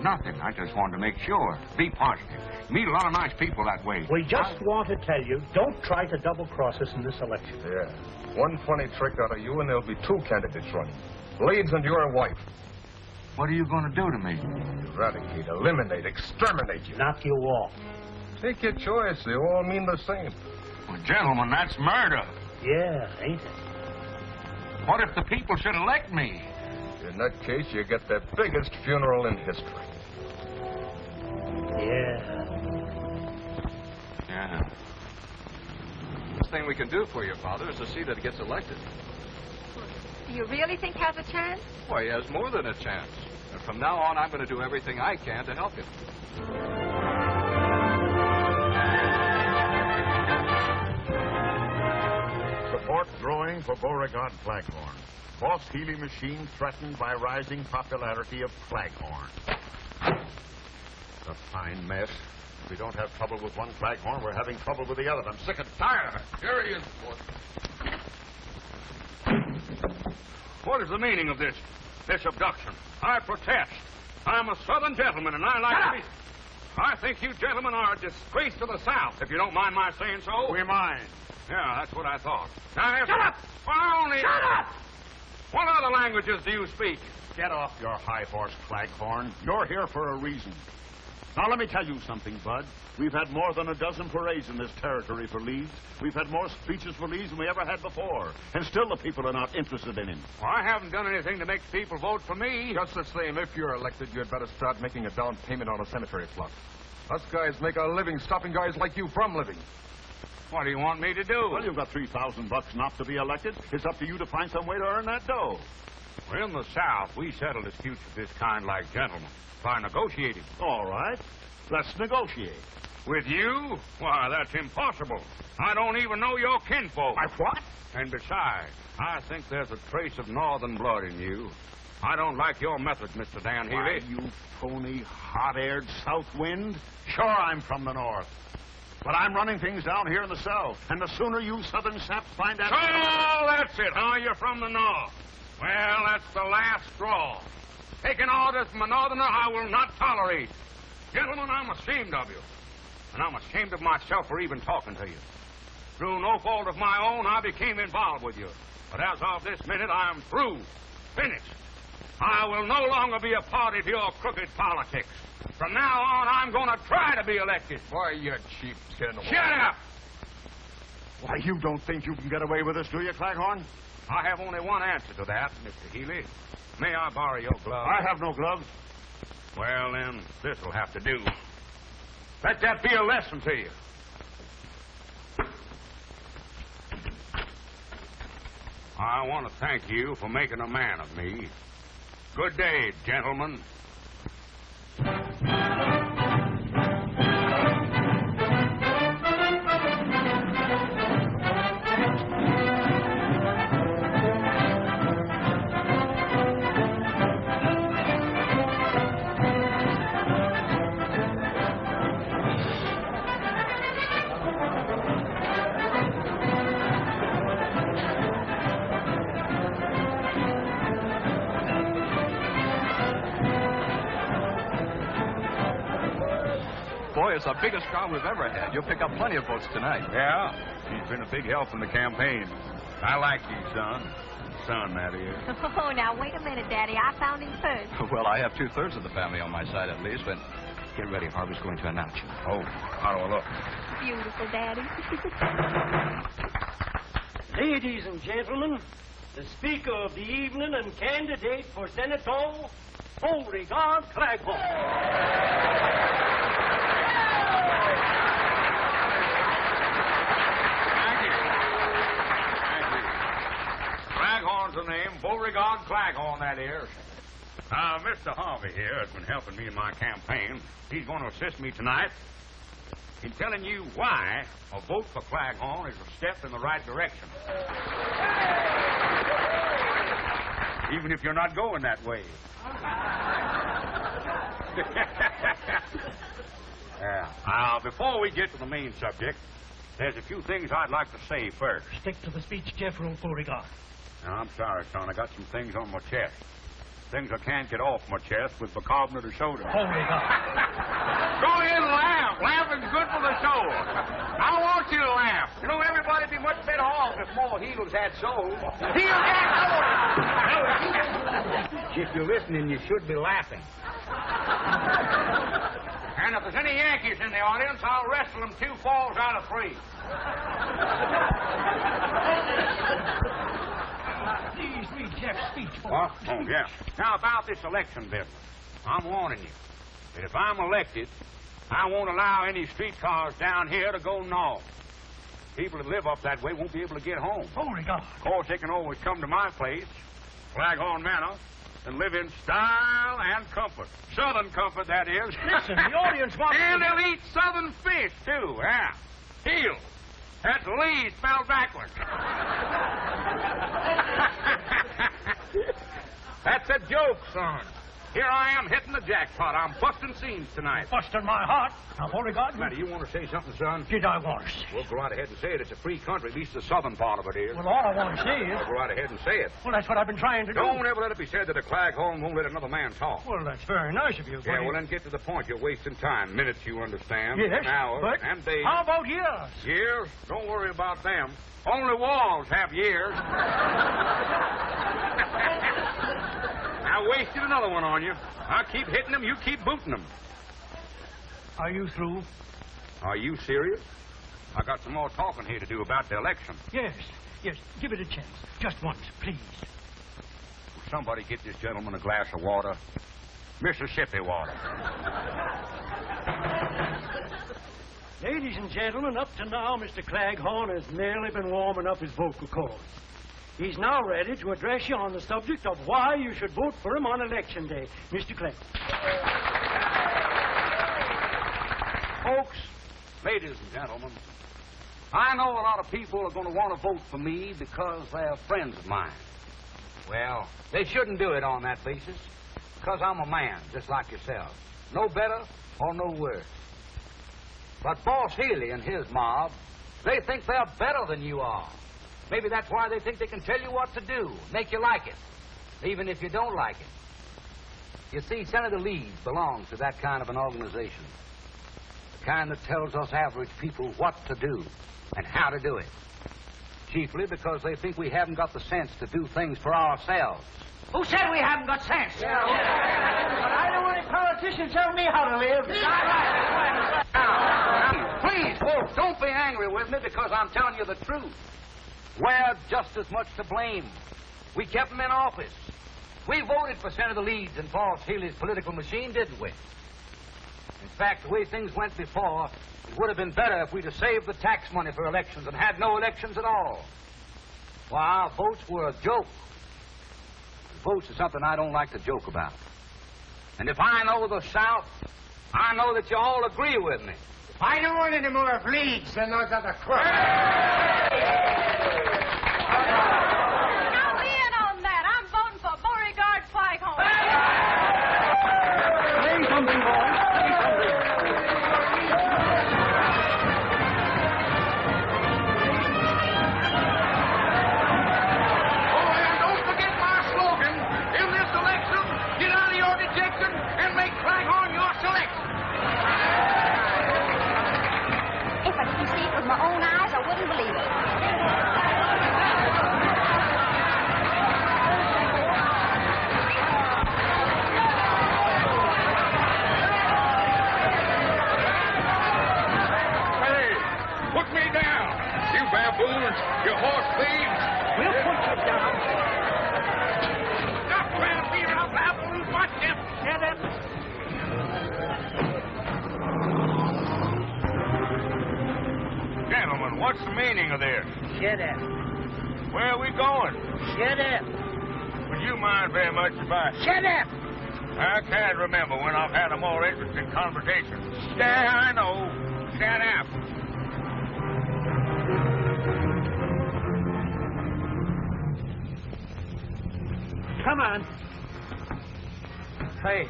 Nothing. I just wanted to make sure. Be positive. Meet a lot of nice people that way. We just want to tell you, don't try to double-cross us in this election. Yeah. One funny trick out of you, and there'll be two candidates running. Leeds and your wife. What are you going to do to me? Eradicate, eliminate, exterminate you. Knock you off. Take your choice. They all mean the same. Well, gentlemen, that's murder. Yeah, ain't it? What if the people should elect me? In that case, you get the biggest funeral in history. Yeah. Yeah. Best thing we can do for your father is to see that he gets elected. Do you really think he has a chance? Why, he has more than a chance. And from now on, I'm going to do everything I can to help him. Support growing for Beauregard Claghorn. Boss Healy machine threatened by rising popularity of Claghorn. A fine mess. If we don't have trouble with one Claghorn, we're having trouble with the other. I'm sick and tired of it. Here he is, What is the meaning of this abduction? I protest. I'm a Southern gentleman, and I like to be... I think you gentlemen are a disgrace to the South, if you don't mind my saying so. We mind. Yeah, that's what I thought. Now, Shut up! Shut up! What other languages do you speak? Get off your high horse, Claghorn. You're here for a reason. Now, let me tell you something, Bud. We've had more than a dozen parades in this territory for Leeds. We've had more speeches for Leeds than we ever had before. And still the people are not interested in him. Well, I haven't done anything to make people vote for me. Just the same, if you're elected, you'd better start making a down payment on a cemetery plot. Us guys make a living stopping guys like you from living. What do you want me to do? Well, you've got $3,000 not to be elected. It's up to you to find some way to earn that dough. Well, in the South, we settle disputes of this kind like gentlemen, by negotiating. All right. Let's negotiate. With you? Why, that's impossible. I don't even know your kinfolk. My what? And besides, I think there's a trace of northern blood in you. I don't like your methods, Mr. Dan Why, Healy. you phony, hot-aired south wind. Sure, I'm from the north. But I'm running things down here in the south. And the sooner you southern saps find out... So, that's it, huh? You're from the north. Well, that's the last straw. Taking orders from a northerner I will not tolerate. Gentlemen, I'm ashamed of you. And I'm ashamed of myself for even talking to you. Through no fault of my own, I became involved with you. But as of this minute, I am through. Finished. I will no longer be a party to your crooked politics. From now on, I'm going to try to be elected. Why, you cheapskin. Shut up! Why, you don't think you can get away with this, do you, Claghorn? I have only one answer to that, Mr. Healy. May I borrow your gloves? I have no gloves. Well, then, this'll have to do. Let that be a lesson to you. I want to thank you for making a man of me. Good day, gentlemen. Boy, it's the biggest crowd we've ever had. You'll pick up plenty of votes tonight. Yeah, he's been a big help in the campaign. I like you, son. Son, that is. Oh, now, wait a minute, Daddy. I found him first. Well, I have 2/3 of the family on my side, at least, but get ready. Harvey's going to announce you. Oh, how do I look? Beautiful, Daddy. Ladies and gentlemen, the speaker of the evening and candidate for Senator, Beauregard Claghorn. Claghorn's the name. Beauregard Claghorn, that is. Mr. Harvey here has been helping me in my campaign. He's going to assist me tonight in telling you why a vote for Claghorn is a step in the right direction. Even if you're not going that way. Yeah. Before we get to the main subject, there's a few things I'd like to say first. Stick to the speech, Jeffrey Beauregard. Now, I'm sorry, son. I got some things on my chest. Things I can't get off my chest with bicarbonate of soda. Beauregard. Go ahead and laugh. Laughing's good for the soul. I want you to laugh. You know, everybody'd be much better off if more heels had souls. Heels had souls! If you're listening, you should be laughing. And if there's any Yankees in the audience, I'll wrestle them 2 falls out of 3. Please read Jeff's speech. Oh, yeah. Now, about this election business, I'm warning you that if I'm elected, I won't allow any streetcars down here to go north. People that live up that way won't be able to get home. Beauregard. Of course, they can always come to my place, Claghorn Manor, and live in style and comfort. Southern comfort, that is. Listen, the audience wants And they'll eat southern fish, too, yeah. Heel. That's Lee spelled backwards. That's a joke, son. Here I am hitting the jackpot. I'm busting scenes tonight. Busting my heart. Now, Beauregard. Now, do you want to say something, son? Did I want to say? Well, go right ahead and say it. It's a free country. At least the southern part of it is. Well, all I want to say is... Well, go right ahead and say it. Well, that's what I've been trying to do. Don't ever let it be said that a Claghorn won't let another man talk. Well, that's very nice of you, Yeah, well, then get to the point. You're wasting time. Minutes, you understand. Yes, Hours but and days. how about years? Years? Don't worry about them. Only walls have years. I wasted another one on you. I'll keep hitting them, you keep booting them. Are you through? Are you serious? I got some more talking here to do about the election. Yes. Give it a chance. Just once, please. Will somebody get this gentleman a glass of water? Mississippi water. Ladies and gentlemen, up to now, Mr. Claghorn has merely been warming up his vocal cords. He's now ready to address you on the subject of why you should vote for him on Election Day. Mr. Claghorn. Folks, ladies and gentlemen, I know a lot of people are going to want to vote for me because they're friends of mine. Well, they shouldn't do it on that basis, because I'm a man, just like yourself. No better or no worse. But Boss Healy and his mob, they think they're better than you are. Maybe that's why they think they can tell you what to do, make you like it, even if you don't like it. You see, Senator Leeds belongs to that kind of an organization. The kind that tells us average people what to do and how to do it. Chiefly because they think we haven't got the sense to do things for ourselves. Who said we haven't got sense? But I don't want any politicians telling me how to live. Now, please, folks, don't be angry with me because I'm telling you the truth. We're just as much to blame. We kept them in office. We voted for Senator Leeds and Boss Healy's political machine, didn't we? In fact, the way things went before, it would have been better if we'd have saved the tax money for elections and had no elections at all. Why, votes were a joke. Votes is something I don't like to joke about. And if I know the South, I know that you all agree with me. I don't want any more bleeds than those other crooks. Now in on that. I'm voting for Beauregard Flaghorn. Say something, boys. Say something. Oh, and don't forget my slogan. In this election, get out of your dejection and make Flaghorn your selection. If I could see it with my own eyes, I wouldn't believe it. Hey, put me down, you baboons, you horse thieves. We'll put you down. Stop trying to beat out baboons, watch them. Shut up. Gentlemen, what's the meaning of this? Shut up. Where are we going? Shut up. Would you mind very much if I... Shut up. I can't remember when I've had a more interesting conversation. Yeah, I know. Shut up. Come on. Say,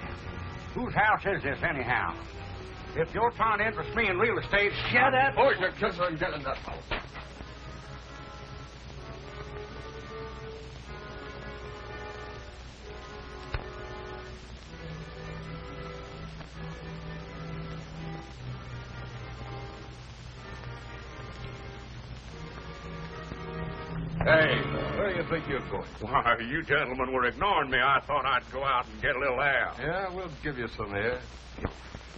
whose house is this, anyhow? If you're trying to interest me in real estate... Shut up. Boys, you kids are getting that house. Hey, where do you think you're going? Why, you gentlemen were ignoring me. I thought I'd go out and get a little air. Yeah, we'll give you some air.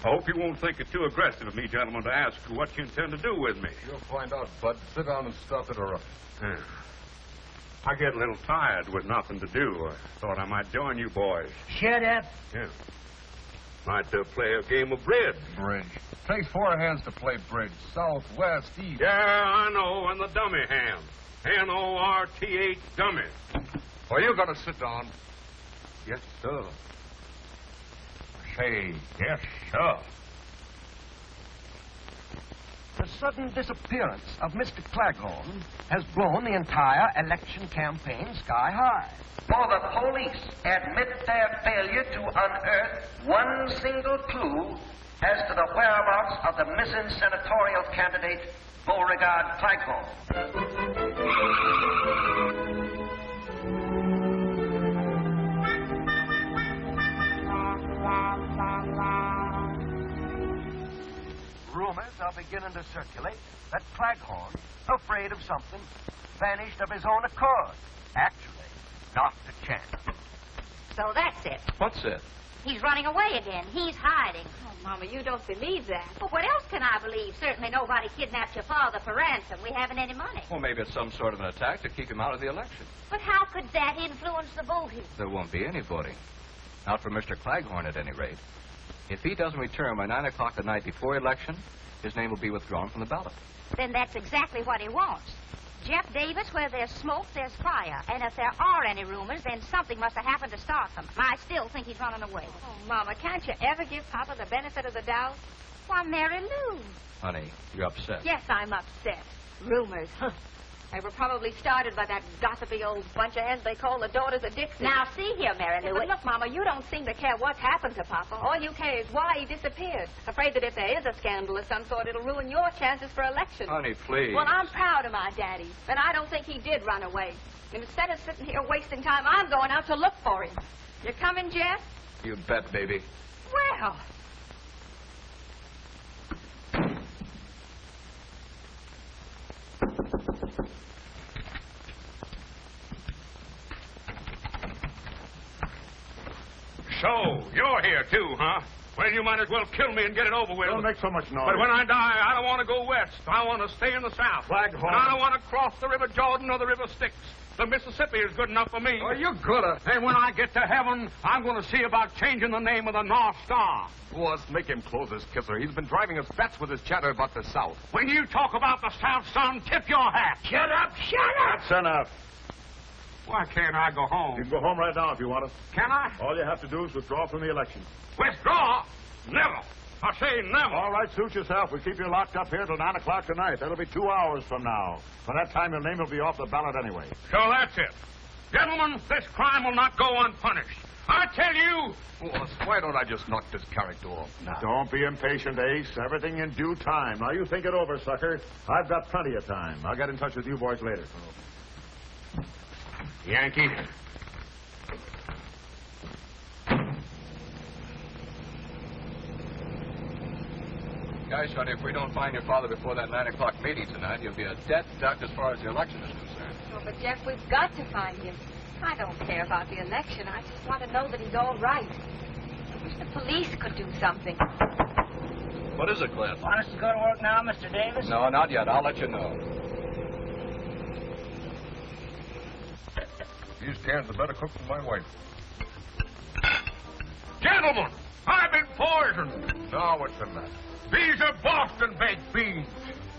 I hope you won't think it too aggressive of me, gentlemen, to ask what you intend to do with me. You'll find out, Bud. Sit down and stop interrupting. Yeah. I get a little tired with nothing to do. I thought I might join you boys. Shut up. Yeah. Might play a game of bridge. Bridge. Takes four hands to play bridge. South, west, east. Yeah, I know, and the dummy hand. N-O-R-T-H, dummy. Well, you gotta sit down. Yes, sir. Say, yes, sir. The sudden disappearance of Mr. Claghorn has blown the entire election campaign sky high. For the police admit their failure to unearth one single clue as to the whereabouts of the missing senatorial candidate, Beauregard Claghorn. Rumors are beginning to circulate that Claghorn, afraid of something, vanished of his own accord. Actually, not a chance. So that's it. What's it? He's running away again. He's hiding. Oh, Mama, you don't believe that. Well, what else can I believe? Certainly nobody kidnapped your father for ransom. We haven't any money. Well, maybe it's some sort of an attack to keep him out of the election. But how could that influence the voting? There won't be any voting. Not for Mr. Claghorn, at any rate. If he doesn't return by 9 o'clock the night before election, his name will be withdrawn from the ballot. Then that's exactly what he wants. Jeff Davis, where there's smoke, there's fire. And if there are any rumors, then something must have happened to start them. I still think he's running away. Oh, Mama, can't you ever give Papa the benefit of the doubt? Why, Mary Lou. Honey, you're upset. Yes, I'm upset. Rumors, huh? They were probably started by that gossipy old bunch of heads they call the Daughters of Dixie. Now, see here, Mary Lou. But look, Mama, you don't seem to care what's happened to Papa. All you care is why he disappeared. Afraid that if there is a scandal of some sort, it'll ruin your chances for election. Honey, please. Well, I'm proud of my daddy, and I don't think he did run away. And instead of sitting here wasting time, I'm going out to look for him. You coming, Jeff? You bet, baby. Well... So, you're here too, huh? Well, you might as well kill me and get it over with. Don't make so much noise. But when I die, I don't want to go west. I want to stay in the South. Flaghorn. And I don't want to cross the River Jordan or the River Styx. The Mississippi is good enough for me. Oh, you're good at... And when I get to heaven, I'm going to see about changing the name of the North Star. Boss, make him close his kisser. He's been driving us bats with his chatter about the South. When you talk about the South, son, tip your hat. Shut up! Shut up! That's enough. Why can't I go home? You can go home right now if you want to. Can I? All you have to do is withdraw from the election. Withdraw? Never. I say never. All right, suit yourself. We'll keep you locked up here till 9 o'clock tonight. That'll be 2 hours from now. By that time, your name will be off the ballot anyway. So that's it. Gentlemen, this crime will not go unpunished. I tell you... Boss, why don't I just knock this character off now? Don't be impatient, Ace. Everything in due time. Now, you think it over, sucker. I've got plenty of time. I'll get in touch with you boys later. Yankee. Guys, Sonny, if we don't find your father before that 9 o'clock meeting tonight, you'll be a dead duck as far as the election is concerned. Oh, but, Jeff, we've got to find him. I don't care about the election. I just want to know that he's all right. I wish the police could do something. What is it, Cliff? Want us to go to work now, Mr. Davis? No, not yet. I'll let you know. These cans are better cooked than my wife. Gentlemen, I've been poisoned. Now, what's the matter? These are Boston baked beans.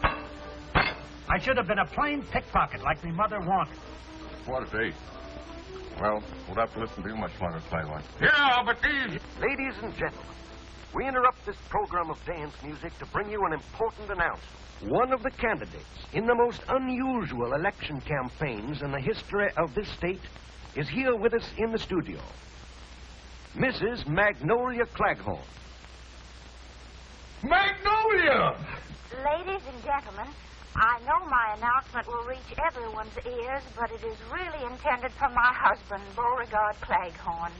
I should have been a plain pickpocket like my mother wanted. What a day. Well, we'll have to listen to you much longer, Claghorn. Yeah, but these... Ladies and gentlemen, we interrupt this program of dance music to bring you an important announcement. One of the candidates in the most unusual election campaigns in the history of this state is here with us in the studio. Mrs. Magnolia Claghorn. Magnolia! Ladies and gentlemen, I know my announcement will reach everyone's ears, but it is really intended for my husband, Beauregard Claghorn,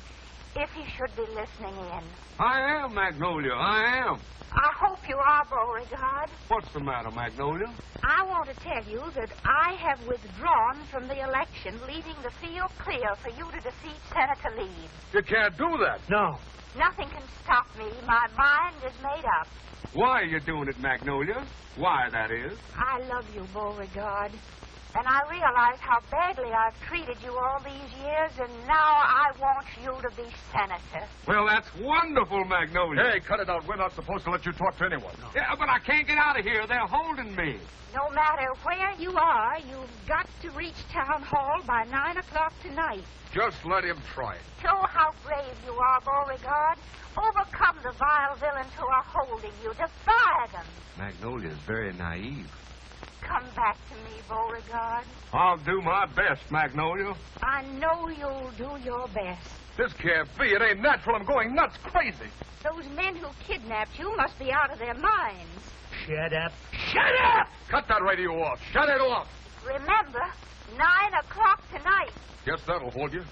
if he should be listening in. I am, Magnolia, I am. I hope you are, Beauregard. What's the matter, Magnolia? I want to tell you that I have withdrawn from the election, leaving the field clear for you to defeat Senator Lee. You can't do that. No. Nothing can stop me. My mind is made up. Why are you doing it, Magnolia? Why, that is. I love you, Beauregard. And I realize how badly I've treated you all these years, and now I want you to be senator. Well, that's wonderful, Magnolia. Hey, cut it out. We're not supposed to let you talk to anyone. No. Yeah, but I can't get out of here. They're holding me. No matter where you are, you've got to reach Town Hall by 9 o'clock tonight. Just let him try it. Show how brave you are, Beauregard. Overcome the vile villains who are holding you. Defy them. Magnolia's very naive. Come back to me, Beauregard. I'll do my best, Magnolia. I know you'll do your best. This can't be. It ain't natural. I'm going nuts, crazy. Those men who kidnapped you must be out of their minds. Shut up. Shut up! Cut that radio off. Shut it off. Remember, 9 o'clock tonight. Guess that'll hold you.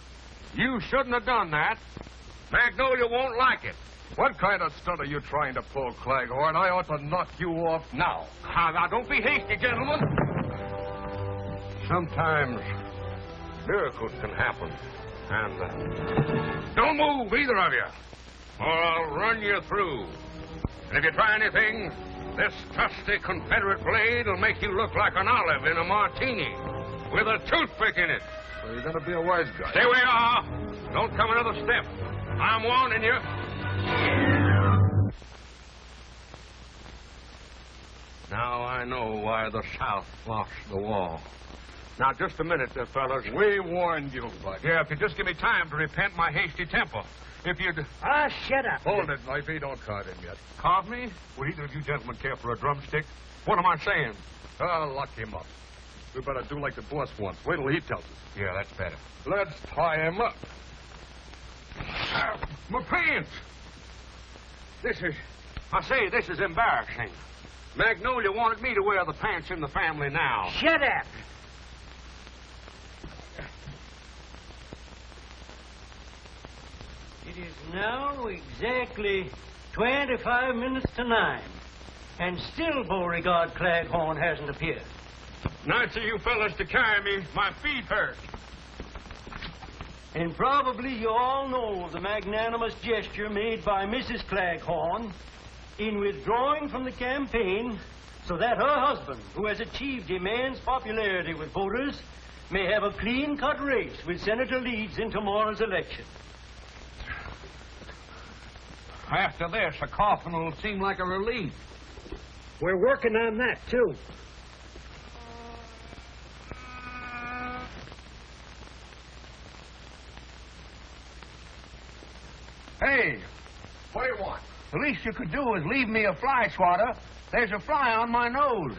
You shouldn't have done that. Magnolia won't like it. What kind of stunt are you trying to pull, Claghorn? I ought to knock you off now. Now, don't be hasty, gentlemen. Sometimes miracles can happen. And don't move, either of you, or I'll run you through. And if you try anything, this trusty Confederate blade will make you look like an olive in a martini with a toothpick in it. So you're going to be a wise guy. Stay where you are. Don't come another step. I'm warning you. Now I know why the South lost the war. Now, just a minute, fellas. We warned you, Bud. Yeah, if you just give me time to repent my hasty temper. If you'd... Shut up. Hold it, Knifey. Don't card him yet. Carve me? Would either of you gentlemen care for a drumstick? What am I saying? Lock him up. We better do like the boss wants. Wait till he tells us. Yeah, that's better. Let's tie him up. My pants! This is embarrassing. Magnolia wanted me to wear the pants in the family now. Shut up. It is now exactly 25 minutes to 9. And still Beauregard Claghorn hasn't appeared. Nice of you fellas to carry me. My feet hurt. And probably you all know of the magnanimous gesture made by Mrs. Claghorn in withdrawing from the campaign so that her husband, who has achieved immense popularity with voters, may have a clean-cut race with Senator Leeds in tomorrow's election. After this, a coffin will seem like a relief. We're working on that, too. Hey, what do you want? The least you could do is leave me a fly swatter. There's a fly on my nose.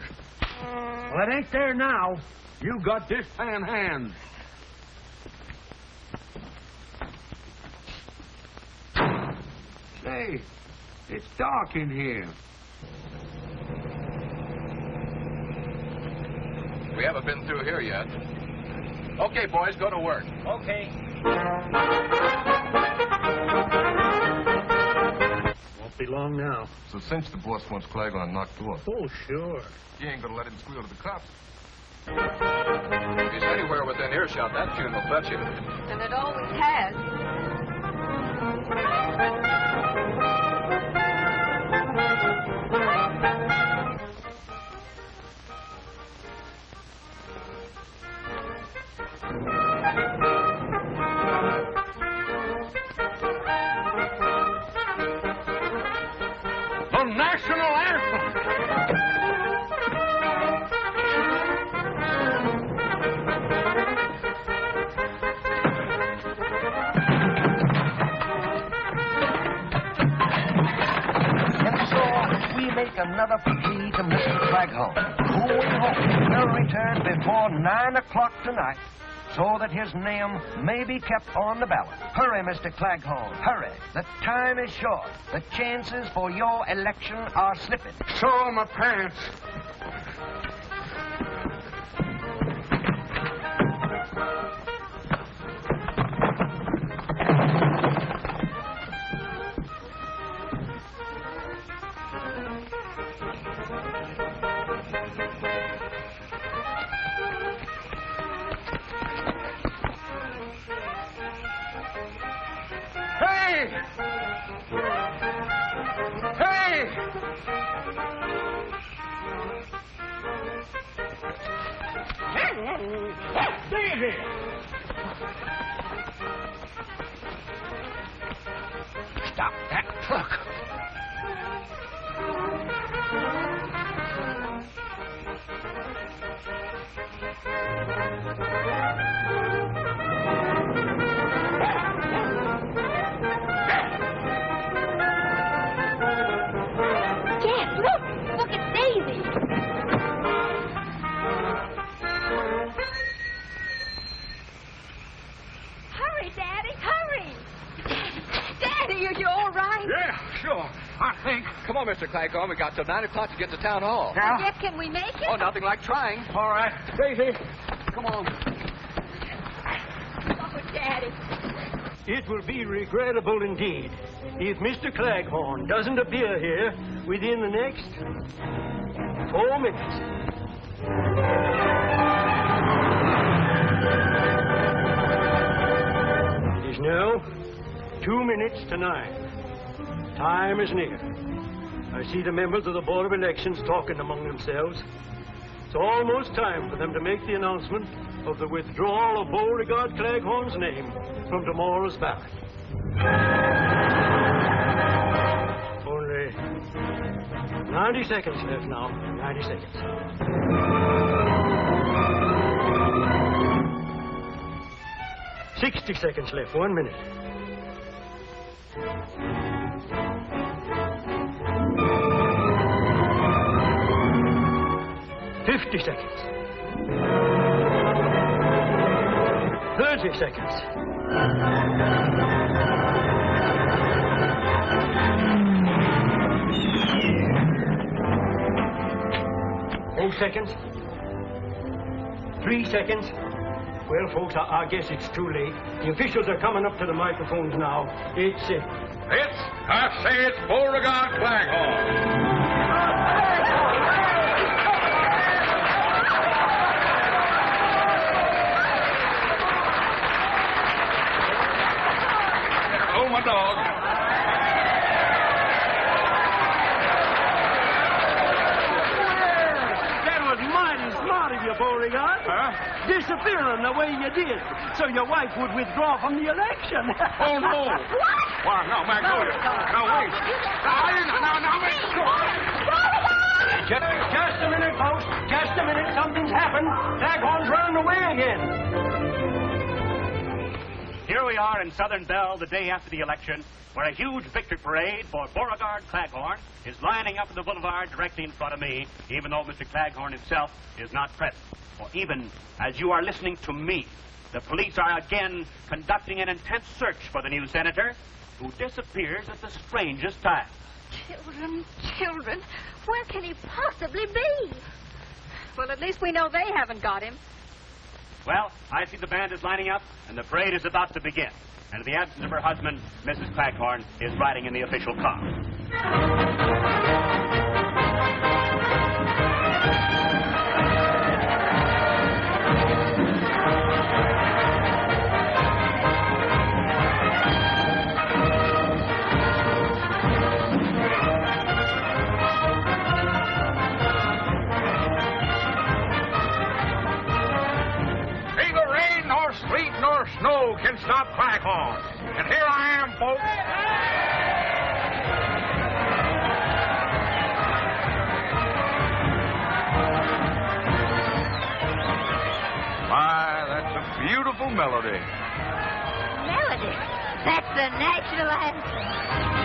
Well, it ain't there now. You got this fan hand. Say, it's dark in here. We haven't been through here yet. Okay, boys, go to work. Okay. Won't be long now. So since the boss wants Claghorn knocked off. Oh, sure. You ain't gonna let him squeal to the cops. If he's anywhere within earshot, that tune will fetch him. And it always has. The national anthem. Make another plea to Mr. Claghorn, who we hope will return before 9 o'clock tonight, so that his name may be kept on the ballot. Hurry, Mr. Claghorn, hurry. The time is short. The chances for your election are slipping. So are my pants. Daisy! Stop that truck. Jack, look! Look, it's Daisy! Hurry, Daddy, hurry! Daddy, are you all right? Yeah, sure. I think. Come on, Mr. Claghorn. We got till 9 o'clock to get to town hall. Well, Jeff, can we make it? Oh, nothing like trying. All right. Daisy, come on. Oh, Daddy. It will be regrettable indeed if Mr. Claghorn doesn't appear here within the next 4 minutes. It is now 2 minutes to 9. Time is near. I see the members of the Board of Elections talking among themselves. It's almost time for them to make the announcement of the withdrawal of Beauregard Claghorn's name from tomorrow's ballot. Only 90 seconds left now. 90 seconds. $60 seconds left. 1 minute. $50 seconds. 30 seconds. 8 seconds. 3 seconds. Well, folks, I guess it's too late. The officials are coming up to the microphones now. I say it's Beauregard Claghorn. disappearing the way you did, so your wife would withdraw from the election. Oh, no. What? Well, no, Magnolia. No, wait. Just a minute, folks. Just a minute. Something's happened. Claghorn's running away again. Here we are in Southern Belle the day after the election, where a huge victory parade for Beauregard Claghorn is lining up in the boulevard directly in front of me, even though Mr. Claghorn himself is not present. For even as you are listening to me, the police are again conducting an intense search for the new senator, who disappears at the strangest time. Children, where can he possibly be? Well, at least we know they haven't got him. Well, I see the band is lining up, and the parade is about to begin. And in the absence of her husband, Mrs. Claghorn is riding in the official car. Neither rain nor sleet nor snow can stop Claghorn. And here I am, folks. My, that's a beautiful melody. Melody. That's the national anthem.